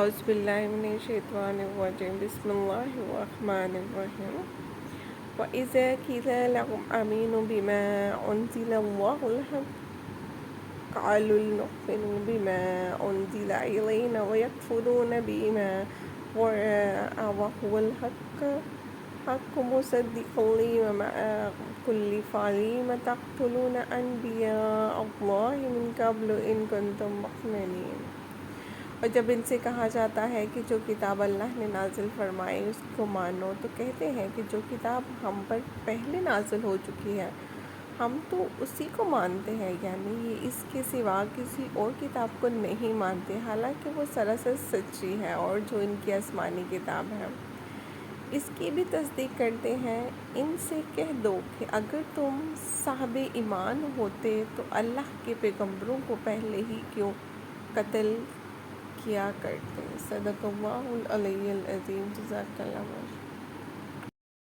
اعوذ باللہ من الشیطان الرجیم بسم اللہ الرحمن الرحیم وَإِذَا قِيلَ لَهُمْ آمِنُوا بِمَا أُنزِلَ اللَّهُ قَالُوا نُؤْمِنُ بِمَا أُنزِلَ إِلَيْنَا وَيَكْفُرُونَ بِمَا وَرَاءَهُ وَهُوَ الْحَقُّ مُصَدِّقًا لِمَا مَعَهُمْ فَلِمَ تَقْتُلُونَ أَنْبِيَاءَ اللَّهِ مِنْ قَبْلُ إِنْ كُنْتُمْ مُؤْمِنِينَ۔ اور جب ان سے کہا جاتا ہے کہ جو کتاب اللہ نے نازل فرمائی اس کو مانو، تو کہتے ہیں کہ جو کتاب ہم پر پہلے نازل ہو چکی ہے ہم تو اسی کو مانتے ہیں، یعنی یہ اس کے سوا کسی اور کتاب کو نہیں مانتے، حالانکہ وہ سراسر سچی ہے، اور جو ان کی آسمانی کتاب ہے اس کی بھی تصدیق کرتے ہیں۔ ان سے کہہ دو کہ اگر تم صاحب ایمان ہوتے تو اللہ کے پیغمبروں کو پہلے ہی کیوں قتل کیا کرتے۔ صدق اللہ العلی العظیم۔ جزاک اللہ خیر۔